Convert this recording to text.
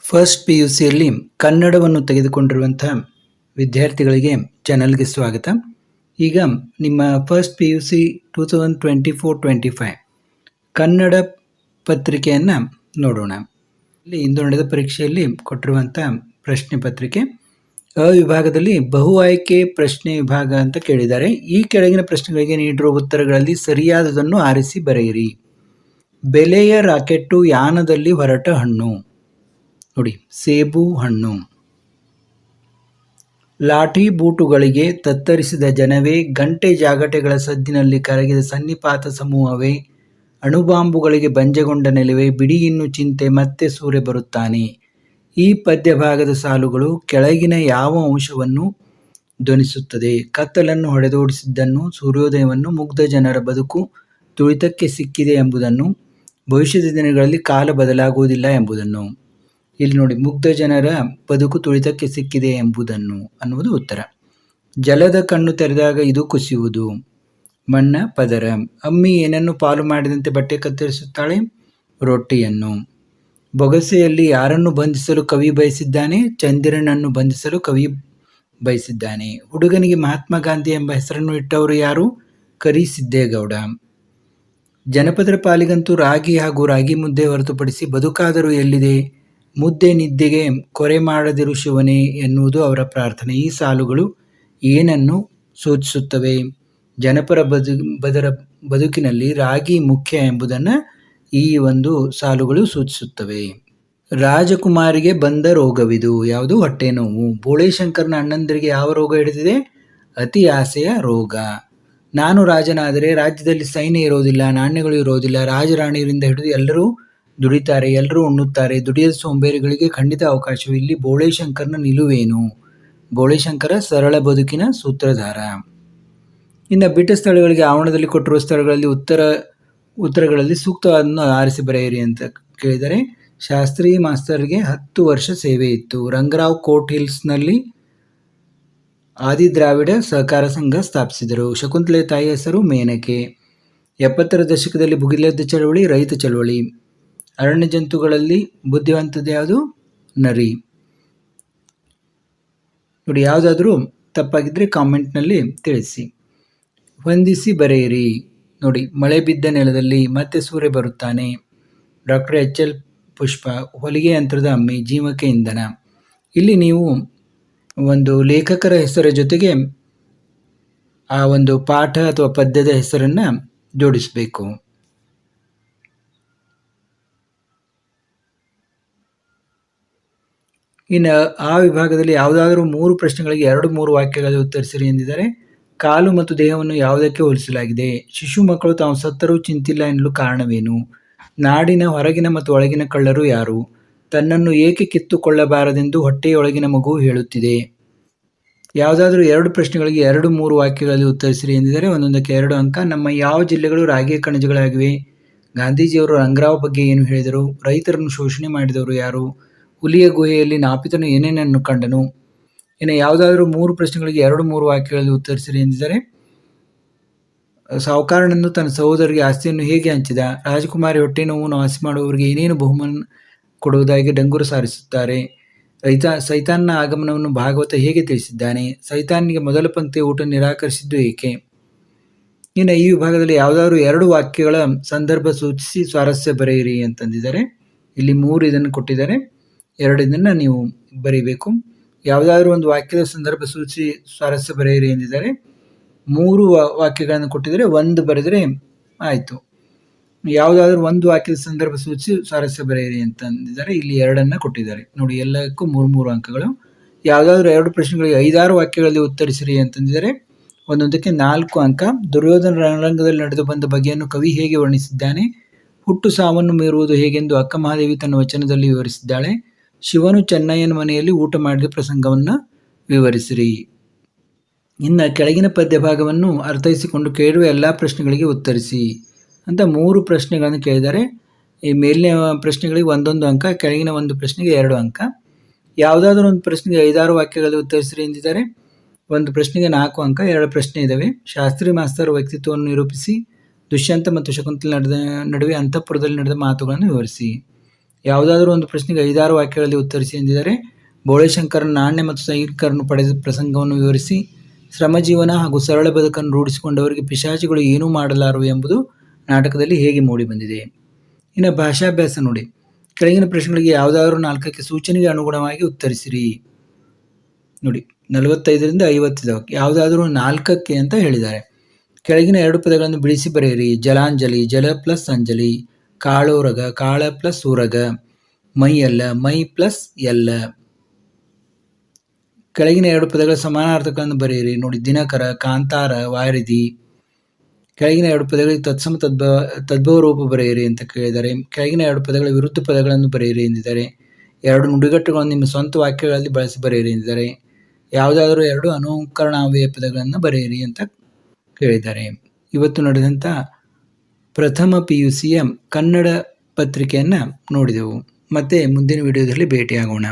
First P U ಸಿಯಲ್ಲಿ ಕನ್ನಡವನ್ನು ತೆಗೆದುಕೊಂಡಿರುವಂತಹ ವಿದ್ಯಾರ್ಥಿಗಳಿಗೆ ಚಾನಲ್ಗೆ ಸ್ವಾಗತ. ಈಗ ನಿಮ್ಮ first P U C 2024-25 Kannada ಪತ್ರಿಕೆಯನ್ನು ನೋಡೋಣ. ಇಲ್ಲಿ ಇಂದು ನಡೆದ ಪರೀಕ್ಷೆಯಲ್ಲಿ ಕೊಟ್ಟಿರುವಂಥ ಪ್ರಶ್ನೆ ಪತ್ರಿಕೆ ಅ ವಿಭಾಗದಲ್ಲಿ ಬಹು ಆಯ್ಕೆ ಪ್ರಶ್ನೆ ವಿಭಾಗ ಅಂತ ಕೇಳಿದ್ದಾರೆ. ಈ ಕೆಳಗಿನ ಪ್ರಶ್ನೆಗಳಿಗೆ ನೀಡಿರುವ ಉತ್ತರಗಳಲ್ಲಿ ಸರಿಯಾದದನ್ನು ಆರಿಸಿ ಬರೆಯಿರಿ. ಬೆಲೆಯ ರಾಕೆಟ್ಟು ಯಾನದಲ್ಲಿ ಹೊರಟ ಹಣ್ಣು. ನೋಡಿ, ಸೇಬು ಹಣ್ಣು. ಲಾಠಿ ಬೂಟುಗಳಿಗೆ ತತ್ತರಿಸಿದ ಜನವೇ, ಗಂಟೆ ಜಾಗಟೆಗಳ ಸದ್ದಿನಲ್ಲಿ ಕರಗಿದ ಸನ್ನಿಪಾತ ಸಮೂಹವೇ, ಅಣುಬಾಂಬುಗಳಿಗೆ ಬಂಜೆಗೊಂಡ ನೆಲವೇ, ಬಿಡಿ ಇನ್ನು ಚಿಂತೆ ಮತ್ತೆ ಸೂರ್ಯ ಬರುತ್ತಾನೆ. ಈ ಪದ್ಯ ಭಾಗದ ಸಾಲುಗಳು ಕೆಳಗಿನ ಯಾವ ಅಂಶವನ್ನು ಧ್ವನಿಸುತ್ತದೆ? ಕತ್ತಲನ್ನು ಹೊಡೆದೋಡಿಸಿದ್ದನ್ನು, ಸೂರ್ಯೋದಯವನ್ನು, ಮುಗ್ಧ ಜನರ ಬದುಕು ತುಳಿತಕ್ಕೆ ಸಿಕ್ಕಿದೆ ಎಂಬುದನ್ನು, ಭವಿಷ್ಯದ ದಿನಗಳಲ್ಲಿ ಕಾಲ ಬದಲಾಗುವುದಿಲ್ಲ ಎಂಬುದನ್ನು. ಇಲ್ಲಿ ನೋಡಿ, ಮುಗ್ಧ ಜನರ ಬದುಕು ತುಳಿತಕ್ಕೆ ಸಿಕ್ಕಿದೆ ಎಂಬುದನ್ನು ಅನ್ನುವುದು ಉತ್ತರ. ಜಲದ ಕಣ್ಣು ತೆರೆದಾಗ ಇದು ಕುಸಿಯುವುದು. ಮಣ್ಣ ಪದರ. ಅಮ್ಮಿ ಏನನ್ನು ಪಾಲು ಮಾಡಿದಂತೆ ಬಟ್ಟೆ ಕತ್ತರಿಸುತ್ತಾಳೆ? ರೊಟ್ಟಿಯನ್ನು. ಬೊಗಸೆಯಲ್ಲಿ ಯಾರನ್ನು ಬಂಧಿಸಲು ಕವಿ ಬಯಸಿದ್ದಾನೆ? ಚಂದಿರನನ್ನು ಬಂಧಿಸಲು ಕವಿ ಬಯಸಿದ್ದಾನೆ. ಹುಡುಗನಿಗೆ ಮಹಾತ್ಮ ಗಾಂಧಿ ಎಂಬ ಹೆಸರನ್ನು ಇಟ್ಟವರು ಯಾರು? ಕರಿಸಿದ್ದೇಗೌಡ. ಜನಪದರ ಪಾಲಿಗಂತೂ ರಾಗಿ ಹಾಗೂ ರಾಗಿ ಮುದ್ದೆ ಹೊರತುಪಡಿಸಿ ಬದುಕಾದರೂ ಎಲ್ಲಿದೆ? ಮುದ್ದೆ ನಿದ್ದೆಗೆ ಕೊರೆ ಮಾಡದಿರು ಶಿವನೇ ಎನ್ನುವುದು ಅವರ ಪ್ರಾರ್ಥನೆ. ಈ ಸಾಲುಗಳು ಏನನ್ನು ಸೂಚಿಸುತ್ತವೆ? ಜನಪರ ಬದುಕಿನಲ್ಲಿ ರಾಗಿ ಮುಖ್ಯ ಎಂಬುದನ್ನು ಈ ಒಂದು ಸಾಲುಗಳು ಸೂಚಿಸುತ್ತವೆ. ರಾಜಕುಮಾರಿಗೆ ಬಂದ ರೋಗವಿದು. ಯಾವುದು? ಹೊಟ್ಟೆ ನೋವು. ಬೋಳೇಶಂಕರನ ಅಣ್ಣಂದಿರಿಗೆ ಯಾವ ರೋಗ ಹಿಡಿದಿದೆ? ಅತಿ ಆಸೆಯ ರೋಗ. ನಾನು ರಾಜನಾದರೆ ರಾಜ್ಯದಲ್ಲಿ ಸೈನ್ಯ ಇರೋದಿಲ್ಲ, ನಾಣ್ಯಗಳು ಇರೋದಿಲ್ಲ, ರಾಜರಾಣಿಯರಿಂದ ಹಿಡಿದು ಎಲ್ಲರೂ ದುಡಿತಾರೆ, ಎಲ್ಲರೂ ಉಣ್ಣುತ್ತಾರೆ, ದುಡಿಯದ ಸೋಂಬೇರಿಗಳಿಗೆ ಖಂಡಿತ ಅವಕಾಶವು. ಇಲ್ಲಿ ಬೋಳೇಶಂಕರನ ನಿಲುವೇನು? ಬೋಳೇಶಂಕರ ಸರಳ ಬದುಕಿನ ಸೂತ್ರಧಾರ. ಇನ್ನು ಬಿಟ್ಟ ಸ್ಥಳಗಳಿಗೆ ಆವರಣದಲ್ಲಿ ಕೊಟ್ಟಿರುವ ಸ್ಥಳಗಳಲ್ಲಿ ಉತ್ತರಗಳಲ್ಲಿ ಸೂಕ್ತವಾದನ್ನು ಆರಿಸಿ ಬರೆಯಿರಿ ಅಂತ ಕೇಳಿದರೆ, ಶಾಸ್ತ್ರಿ ಮಾಸ್ತರ್ಗೆ 10 ವರ್ಷ ಸೇವೆ ಇತ್ತು. ರಂಗರಾವ್ ಕೋಟ್ ಹಿಲ್ಸ್ನಲ್ಲಿ ಆದಿ ದ್ರಾವಿಡ ಸಹಕಾರ ಸಂಘ ಸ್ಥಾಪಿಸಿದರು. ಶಕುಂತಲೆ ತಾಯಿ ಹೆಸರು ಮೇನಕೆ. 70ರ ದಶಕದಲ್ಲಿ ಭುಗಿಲೆದ್ದ ಚಳವಳಿ ರೈತ ಚಳವಳಿ. ಅರಣ್ಯ ಜಂತುಗಳಲ್ಲಿ ಬುದ್ಧಿವಂತದ್ದು ಯಾವುದು? ನರಿ. ನೋಡಿ, ಯಾವುದಾದ್ರೂ ತಪ್ಪಾಗಿದ್ದರೆ ಕಾಮೆಂಟ್ನಲ್ಲಿ ತಿಳಿಸಿ. ಹೊಂದಿಸಿ ಬರೆಯಿರಿ. ನೋಡಿ, ಮಳೆ ಬಿದ್ದ ನೆಲದಲ್ಲಿ ಮತ್ತೆ ಸೂರ್ಯ ಬರುತ್ತಾನೆ. Doctor H.L. ಪುಷ್ಪ. ಹೊಲಿಗೆ ಯಂತ್ರದ ಅಮ್ಮಿ. ಜೀವಕ್ಕೆ ಇಂಧನ. ಇಲ್ಲಿ ನೀವು ಒಂದು ಲೇಖಕರ ಹೆಸರ ಜೊತೆಗೆ ಆ ಒಂದು ಪಾಠ ಅಥವಾ ಪದ್ಯದ ಹೆಸರನ್ನು ಜೋಡಿಸಬೇಕು. ಇನ್ನು ಆ ವಿಭಾಗದಲ್ಲಿ ಯಾವುದಾದರೂ 3 ಪ್ರಶ್ನೆಗಳಿಗೆ 2-3 ವಾಕ್ಯಗಳಲ್ಲಿ ಉತ್ತರಿಸಿರಿ ಎಂದಿದ್ದಾರೆ. ಕಾಲು ಮತ್ತು ದೇಹವನ್ನು ಯಾವುದಕ್ಕೆ ಹೋಲಿಸಲಾಗಿದೆ? ಶಿಶು ಮಕ್ಕಳು ತಾವು ಸತ್ತರೂ ಚಿಂತಿಲ್ಲ ಎನ್ನಲು ಕಾರಣವೇನು? ನಾಡಿನ ಹೊರಗಿನ ಮತ್ತು ಒಳಗಿನ ಕಳ್ಳರು ಯಾರು? ತನ್ನನ್ನು ಏಕೆ ಕಿತ್ತುಕೊಳ್ಳಬಾರದೆಂದು ಹೊಟ್ಟೆಯೊಳಗಿನ ಮಗು ಹೇಳುತ್ತಿದೆ. ಯಾವುದಾದ್ರೂ 2 ಪ್ರಶ್ನೆಗಳಿಗೆ 2-3 ವಾಕ್ಯಗಳಲ್ಲಿ ಉತ್ತರಿಸಿರಿ ಎಂದಿದ್ದಾರೆ. ಒಂದೊಂದಕ್ಕೆ 2 ಅಂಕ. ನಮ್ಮ ಯಾವ ಜಿಲ್ಲೆಗಳು ರಾಗಿ ಕಣಜಗಳಾಗಿವೆ? ಗಾಂಧೀಜಿಯವರು ರಂಗರಾವ್ ಬಗ್ಗೆ ಏನು ಹೇಳಿದರು? ರೈತರನ್ನು ಶೋಷಣೆ ಮಾಡಿದವರು ಯಾರು? ಹುಲಿಯ ಗುಹೆಯಲ್ಲಿ ನಾಪಿತನು ಏನೇನನ್ನು ಕಂಡನು? ಇನ್ನು ಯಾವುದಾದ್ರೂ 3 ಪ್ರಶ್ನೆಗಳಿಗೆ 2-3 ವಾಕ್ಯಗಳಲ್ಲಿ ಉತ್ತರಿಸಿರಿ ಎಂದಿದ್ದಾರೆ. ಸಾಹುಕಾರನನ್ನು ತನ್ನ ಸಹೋದರಿಗೆ ಆಸ್ತಿಯನ್ನು ಹೇಗೆ ಹಂಚಿದ? ರಾಜಕುಮಾರಿ ಹೊಟ್ಟೆ ನೋವನ್ನು ವಾಸಿ ಮಾಡುವವರಿಗೆ ಏನೇನು ಬಹುಮಾನ ಕೊಡುವುದಾಗಿ ಡಂಗುರ ಸಾರಿಸುತ್ತಾರೆ? ಸೈತಾನ್ನ ಆಗಮನವನ್ನು ಭಾಗವತ ಹೇಗೆ ತಿಳಿಸಿದ್ದಾನೆ? ಸೈತಾನಿಗೆ ಮೊದಲ ಪಂಕ್ತಿಯ ಊಟ ನಿರಾಕರಿಸಿದ್ದು ಏಕೆ? ಇನ್ನು ಈ ವಿಭಾಗದಲ್ಲಿ ಯಾವುದಾದ್ರೂ 2 ವಾಕ್ಯಗಳ ಸಂದರ್ಭ ಸೂಚಿಸಿ ಸ್ವಾರಸ್ಯ ಬರೆಯಿರಿ ಅಂತಂದಿದ್ದಾರೆ. ಇಲ್ಲಿ 3 ಇದನ್ನು ಕೊಟ್ಟಿದ್ದಾರೆ, 2 ಇದನ್ನು ನೀವು ಬರೀಬೇಕು. ಯಾವುದಾದ್ರೂ ಒಂದು ವಾಕ್ಯದ ಸಂದರ್ಭ ಸೂಚಿಸಿ ಸ್ವಾರಸ್ಯ ಬರೆಯಿರಿ ಎಂದಿದ್ದಾರೆ. 3 ವಾಕ್ಯಗಳನ್ನು ಕೊಟ್ಟಿದ್ದಾರೆ, 1 ಬರೆದರೆ ಆಯಿತು. ಯಾವುದಾದ್ರೂ ಒಂದು ವಾಕ್ಯದ ಸಂದರ್ಭ ಸೂಚಿಸಿ ಸ್ವಾರಸ್ಯ ಬರೆಯಿರಿ ಅಂತಂದಿದ್ದಾರೆ. ಇಲ್ಲಿ 2 ಕೊಟ್ಟಿದ್ದಾರೆ. ನೋಡಿ, ಎಲ್ಲಕ್ಕೂ 3 ಅಂಕಗಳು. ಯಾವುದಾದ್ರೂ 2 ಪ್ರಶ್ನೆಗಳಿಗೆ 5-6 ವಾಕ್ಯಗಳಲ್ಲಿ ಉತ್ತರಿಸಿರಿ ಅಂತಂದಿದ್ದಾರೆ. ಒಂದೊಂದಕ್ಕೆ 4 ಅಂಕ. ದುರ್ಯೋಧನ ರಣರಂಗದಲ್ಲಿ ನಡೆದು ಬಂದ ಬಗೆಯನ್ನು ಕವಿ ಹೇಗೆ ವರ್ಣಿಸಿದ್ದಾನೆ? ಹುಟ್ಟು ಸಾವನ್ನು ಮೀರುವುದು ಹೇಗೆಂದು ಅಕ್ಕ ಮಹಾದೇವಿ ತನ್ನ ವಚನದಲ್ಲಿ ವಿವರಿಸಿದ್ದಾಳೆ. ಶಿವನು ಚೆನ್ನಯ್ಯನ ಮನೆಯಲ್ಲಿ ಊಟ ಮಾಡಿದ ಪ್ರಸಂಗವನ್ನು ವಿವರಿಸಿರಿ. ಇನ್ನು ಕೆಳಗಿನ ಪದ್ಯ ಭಾಗವನ್ನು ಅರ್ಥೈಸಿಕೊಂಡು ಕೇಳುವ ಎಲ್ಲ ಪ್ರಶ್ನೆಗಳಿಗೆ ಉತ್ತರಿಸಿ ಅಂತ 3 ಪ್ರಶ್ನೆಗಳನ್ನು ಕೇಳಿದ್ದಾರೆ. ಈ ಮೇಲಿನ ಪ್ರಶ್ನೆಗಳಿಗೆ 1 ಅಂಕ, ಕೆಳಗಿನ ಒಂದು ಪ್ರಶ್ನೆಗೆ 2 ಅಂಕ. ಯಾವುದಾದ್ರೂ ಒಂದು ಪ್ರಶ್ನೆಗೆ 5-6 ವಾಕ್ಯಗಳಲ್ಲಿ ಉತ್ತರಿಸಿರಿ ಎಂದಿದ್ದಾರೆ. ಒಂದು ಪ್ರಶ್ನೆಗೆ 4 ಅಂಕ, 2 ಪ್ರಶ್ನೆ ಇದ್ದಾವೆ. ಶಾಸ್ತ್ರಿ ಮಾಸ್ತರ್ ವ್ಯಕ್ತಿತ್ವವನ್ನು ನಿರೂಪಿಸಿ. ದುಷ್ಯಂತ ಮತ್ತು ಶಕುಂತಲೆ ನಡುವೆ ಅಂತಃಪುರದಲ್ಲಿ ನಡೆದ ಮಾತುಗಳನ್ನು ವಿವರಿಸಿ. ಯಾವುದಾದರೂ ಒಂದು ಪ್ರಶ್ನೆಗೆ 5-6 ವಾಕ್ಯಗಳಲ್ಲಿ ಉತ್ತರಿಸಿ ಎಂದಿದ್ದಾರೆ. ಬೋಳೆಶಂಕರನ ನಾಣ್ಯ ಮತ್ತು ಸೈನಿಕರನ್ನು ಪಡೆದ ಪ್ರಸಂಗವನ್ನು ವಿವರಿಸಿ. ಶ್ರಮಜೀವನ ಹಾಗೂ ಸರಳ ಬದುಕನ್ನು ರೂಢಿಸಿಕೊಂಡವರಿಗೆ ಪಿಶಾಚಿಗಳು ಏನೂ ಮಾಡಲಾರವು ಎಂಬುದು ನಾಟಕದಲ್ಲಿ ಹೇಗೆ ಮೂಡಿಬಂದಿದೆ. ಇನ್ನು ಭಾಷಾಭ್ಯಾಸ ನೋಡಿ. ಕೆಳಗಿನ ಪ್ರಶ್ನೆಗಳಿಗೆ ಯಾವುದಾದರೂ 4ಕ್ಕೆ ಸೂಚನೆಗೆ ಅನುಗುಣವಾಗಿ ಉತ್ತರಿಸಿರಿ. ನೋಡಿ 45ರಿಂದ 50 ಯಾವುದಾದರೂ 4ಕ್ಕೆ ಅಂತ ಹೇಳಿದ್ದಾರೆ. ಕೆಳಗಿನ 2 ಪದಗಳನ್ನು ಬಿಡಿಸಿ ಬರೆಯಿರಿ. ಜಲಾಂಜಲಿ, ಜಲ ಪ್ಲಸ್ ಅಂಜಲಿ. ಕಾಳೋರಗ, ಕಾಳ ಪ್ಲಸ್ ಊರಗ. ಮೈಯಲ್ಲ, ಮೈ ಪ್ಲಸ್ ಎಲ್ಲ. ಕೆಳಗಿನ 2 ಪದಗಳ ಸಮಾನಾರ್ಥಕಗಳನ್ನು ಬರೆಯಿರಿ. ನೋಡಿ ದಿನಕರ, ಕಾಂತಾರ, ವಾರಿಧಿ. ಕೆಳಗಿನ 2 ಪದಗಳಿಗೆ ತತ್ಸಮ ತದ್ಭವ ರೂಪ ಬರೆಯಿರಿ ಅಂತ ಕೇಳಿದ್ದಾರೆ. ಕೆಳಗಿನ 2 ಪದಗಳ ವಿರುದ್ಧ ಪದಗಳನ್ನು ಬರೆಯಿರಿ ಎಂದಿದ್ದಾರೆ. 2 ನುಡಿಗಟ್ಟುಗಳನ್ನು ನಿಮ್ಮ ಸ್ವಂತ ವಾಕ್ಯಗಳಲ್ಲಿ ಬಳಸಿ ಬರೆಯಿರಿ ಎಂದಿದ್ದಾರೆ. ಯಾವುದಾದರೂ 2 ಅನುಕರಣಾವ್ಯಯ ಪದಗಳನ್ನು ಬರೆಯಿರಿ ಅಂತ ಕೇಳಿದ್ದಾರೆ. ಇವತ್ತು ನಡೆದಂಥ ಪ್ರಥಮ PUCಯ ಕನ್ನಡ ಪತ್ರಿಕೆಯನ್ನು ನೋಡಿದೆವು. ಮತ್ತೆ ಮುಂದಿನ ವಿಡಿಯೋದಲ್ಲಿ ಭೇಟಿಯಾಗೋಣ.